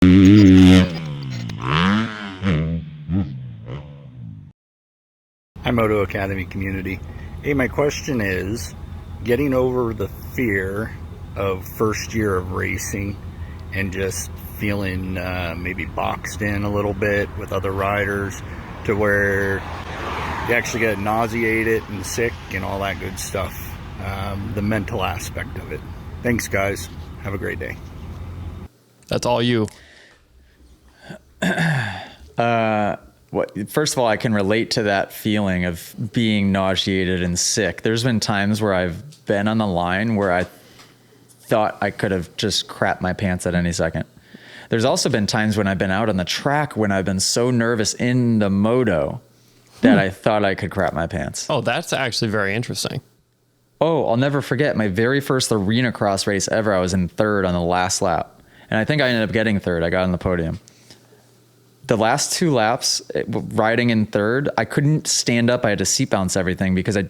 Hi, Moto Academy community. Hey, my question is getting over the fear of first year of racing and just feeling maybe boxed in a little bit with other riders to where you actually get nauseated and sick and all that good stuff. The mental aspect of it. Thanks, guys. Have a great day. That's all you. First of all, I can relate to that feeling of being nauseated and sick. There's been times where I've been on the line where I thought I could have just crapped my pants at any second. There's also been times when I've been out on the track when I've been so nervous in the moto that I thought I could crap my pants. Oh, that's actually very interesting. Oh, I'll never forget my very first arena cross race ever. I was in third on the last lap. And I think I ended up getting third. I got on the podium. The last two laps, riding in third, I couldn't stand up. I had to seat bounce everything because I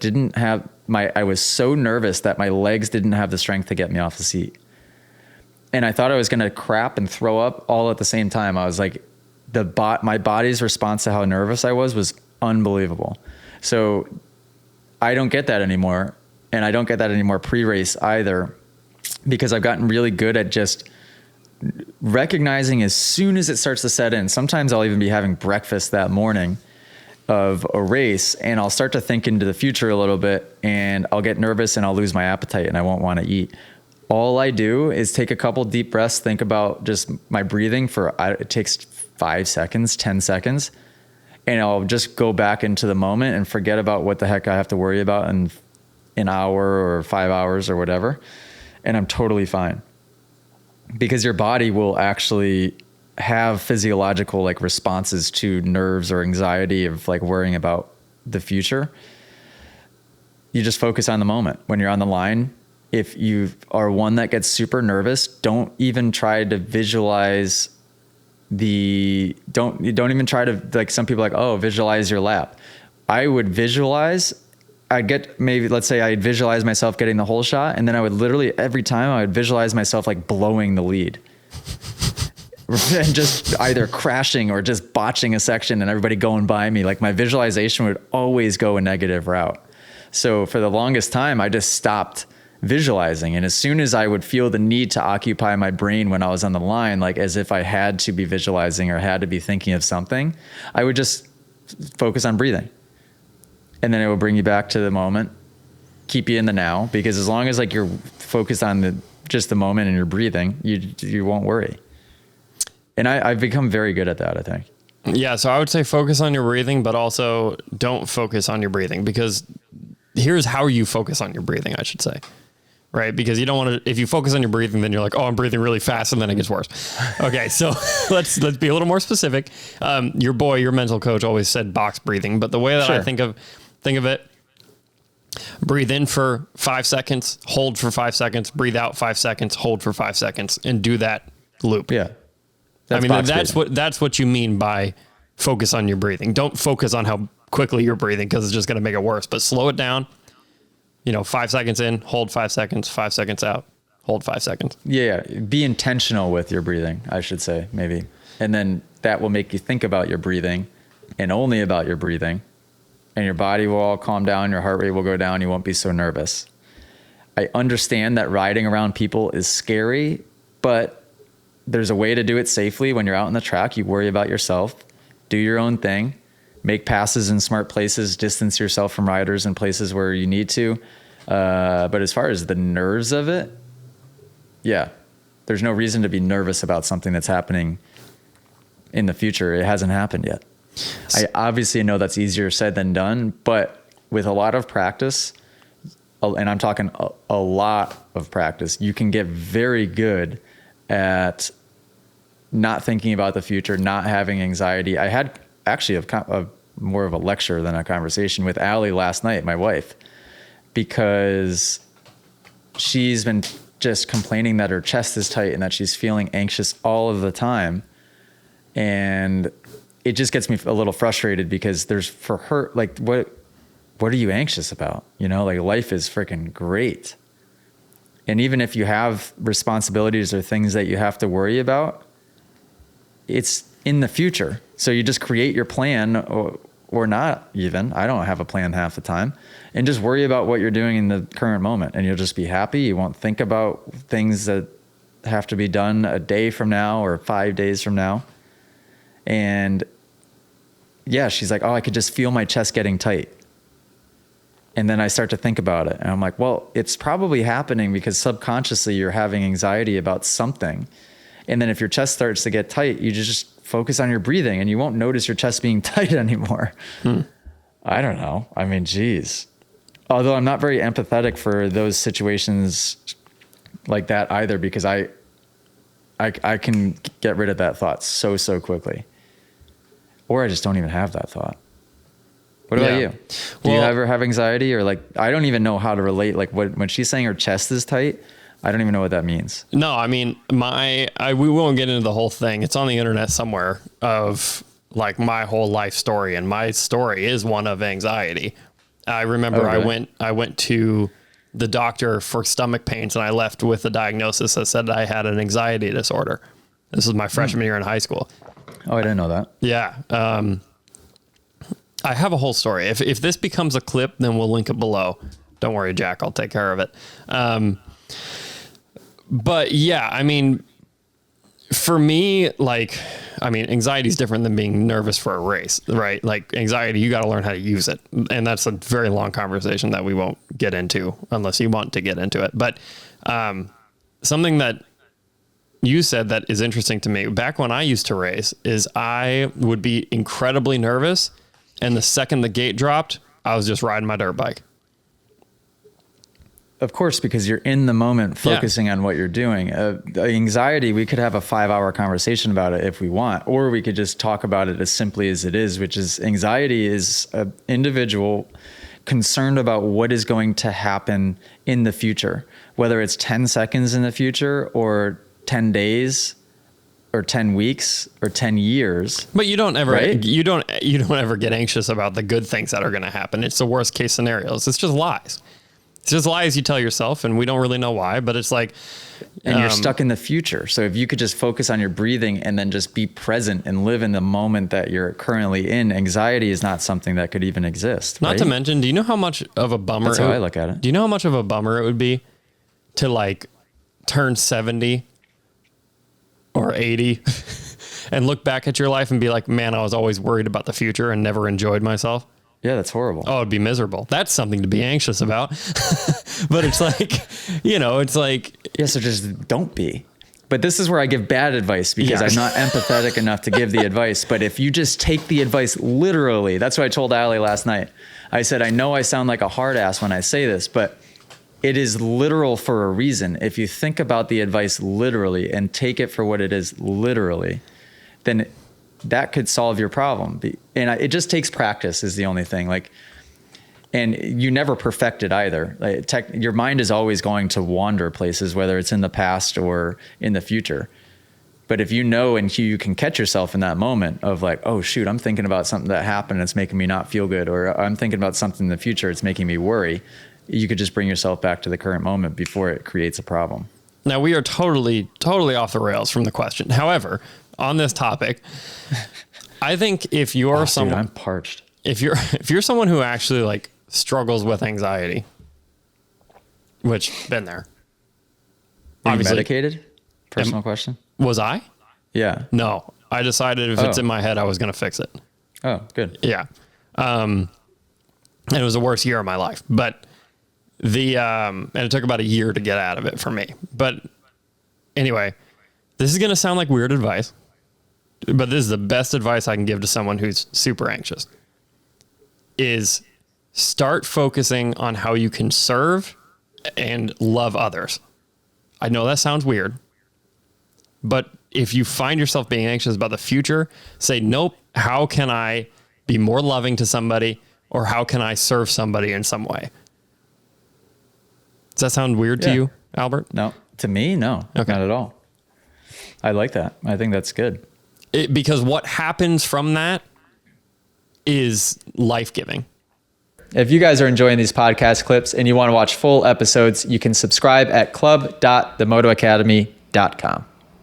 was so nervous that my legs didn't have the strength to get me off the seat. And I thought I was going to crap and throw up all at the same time. I was like, my body's response to how nervous I was unbelievable. So I don't get that anymore. And I don't get that anymore pre-race either, because I've gotten really good at just recognizing as soon as it starts to set in. Sometimes I'll even be having breakfast that morning of a race and I'll start to think into the future a little bit and I'll get nervous and I'll lose my appetite and I won't want to eat. All I do is take a couple deep breaths, think about just my breathing it takes 5 seconds, 10 seconds, and I'll just go back into the moment and forget about what the heck I have to worry about in an hour or 5 hours or whatever. And I'm totally fine. Because your body will actually have physiological responses to nerves or anxiety of worrying about the future. You just focus on the moment. When you're on the line, if you are one that gets super nervous, don't even try to visualize don't even try to, some people visualize your lap. I would visualize, let's say I'd visualize myself getting the whole shot, and then I would literally every time I would visualize myself blowing the lead and just either crashing or just botching a section and everybody going by me. My visualization would always go a negative route. So for the longest time, I just stopped visualizing. And as soon as I would feel the need to occupy my brain when I was on the line, as if I had to be visualizing or had to be thinking of something, I would just focus on breathing. And then it will bring you back to the moment, keep you in the now, because as long as you're focused on just the moment and you're breathing, you won't worry. And I've become very good at that, I think. Yeah. So I would say focus on your breathing, but also don't focus on your breathing, because here's how you focus on your breathing, I should say. Right. Because you don't want to, if you focus on your breathing, then you're like, oh, I'm breathing really fast. And then it gets worse. Okay. So let's be a little more specific. Your mental coach always said box breathing, but the way that I think of it, breathe in for 5 seconds, hold for 5 seconds, breathe out 5 seconds, hold for 5 seconds, and do that loop. Yeah. That's what you mean by focus on your breathing. Don't focus on how quickly you're breathing, because it's just going to make it worse, but slow it down. 5 seconds in, hold 5 seconds, 5 seconds out, hold 5 seconds. Yeah. Be intentional with your breathing, I should say, maybe. And then that will make you think about your breathing and only about your breathing. And your body will all calm down, your heart rate will go down, you won't be so nervous. I understand that riding around people is scary, but there's a way to do it safely. When you're out on the track, you worry about yourself, do your own thing, make passes in smart places, distance yourself from riders in places where you need to. But as far as the nerves of it, yeah, there's no reason to be nervous about something that's happening in the future. It hasn't happened yet. I obviously know that's easier said than done, but with a lot of practice, and I'm talking a lot of practice, you can get very good at not thinking about the future, not having anxiety. I had actually more of a lecture than a conversation with Allie last night, my wife, because she's been just complaining that her chest is tight and that she's feeling anxious all of the time. And it just gets me a little frustrated, because for her, what are you anxious about? Life is freaking great. And even if you have responsibilities or things that you have to worry about, it's in the future. So you just create your plan, or not even. I don't have a plan half the time, and just worry about what you're doing in the current moment, and you'll just be happy. You won't think about things that have to be done a day from now or 5 days from now. And yeah, she's like, oh, I could just feel my chest getting tight. And then I start to think about it, and I'm like, well, it's probably happening because subconsciously you're having anxiety about something. And then if your chest starts to get tight, you just focus on your breathing and you won't notice your chest being tight anymore. I don't know. I mean, geez. Although I'm not very empathetic for those situations like that either, because I can get rid of that thought so quickly. Or I just don't even have that thought. What about you? Do you ever have anxiety, or like, I don't even know how to relate. Like when she's saying her chest is tight, I don't even know what that means. No, I mean, we won't get into the whole thing. It's on the internet somewhere of like my whole life story. And my story is one of anxiety. I remember I went to the doctor for stomach pains, and I left with a diagnosis that said I had an anxiety disorder. This was my freshman year in high school. Oh, I didn't know that. Yeah. I have a whole story. If this becomes a clip, then we'll link it below. Don't worry, Jack, I'll take care of it. But yeah, I mean, for me, like, I mean, anxiety is different than being nervous for a race, right? Like anxiety, you got to learn how to use it. And that's a very long conversation that we won't get into unless you want to get into it. But something that you said that is interesting to me, back when I used to race, is I would be incredibly nervous. And the second the gate dropped, I was just riding my dirt bike. Of course, because you're in the moment focusing on what you're doing. Anxiety, we could have a 5-hour conversation about it if we want, or we could just talk about it as simply as it is, which is anxiety is an individual concerned about what is going to happen in the future, whether it's 10 seconds in the future or 10 days or 10 weeks or 10 years. But you don't ever, right? you don't ever get anxious about the good things that are going to happen. It's the worst case scenarios. It's just lies. It's just lies you tell yourself, and we don't really know why, but it's like... And you're stuck in the future. So if you could just focus on your breathing and then just be present and live in the moment that you're currently in, anxiety is not something that could even exist. Not to mention, do you know how much of a bummer... That's how I look at it. Do you know how much of a bummer it would be to like turn 70 or 80 and look back at your life and be like, man, I was always worried about the future and never enjoyed myself? Yeah, that's horrible. Oh, it'd be miserable. That's something to be anxious about. But it's like, you know, it's like... Yeah, so just don't be. But this is where I give bad advice because I'm not empathetic enough to give the advice. But if you just take the advice literally, that's what I told Allie last night. I said, I know I sound like a hard ass when I say this, but it is literal for a reason. If you think about the advice literally and take it for what it is literally, then that could solve your problem. And it just takes practice is the only thing. Like, and you never perfect it either. Like your mind is always going to wander places, whether it's in the past or in the future. But if you know, and you can catch yourself in that moment of like, oh shoot, I'm thinking about something that happened. And it's making me not feel good. Or I'm thinking about something in the future. It's making me worry. You could just bring yourself back to the current moment before it creates a problem. Now we are totally off the rails from the question. However, on this topic, I think if you're someone, dude, I'm parched. If you're someone who actually like struggles with anxiety, which been there. Are you medicated? Personal question. Was I? Yeah. No, I decided if it's in my head, I was going to fix it. Oh, good. Yeah. And it was the worst year of my life, but and it took about a year to get out of it for me. But anyway, this is going to sound like weird advice, but this is the best advice I can give to someone who's super anxious, is start focusing on how you can serve and love others. I know that sounds weird, but if you find yourself being anxious about the future, say, nope, how can I be more loving to somebody, or how can I serve somebody in some way? Does that sound weird to you, Albert? No, to me, no, not at all. I like that. I think that's good. Because what happens from that is life-giving. If you guys are enjoying these podcast clips and you want to watch full episodes, you can subscribe at club.themotoacademy.com.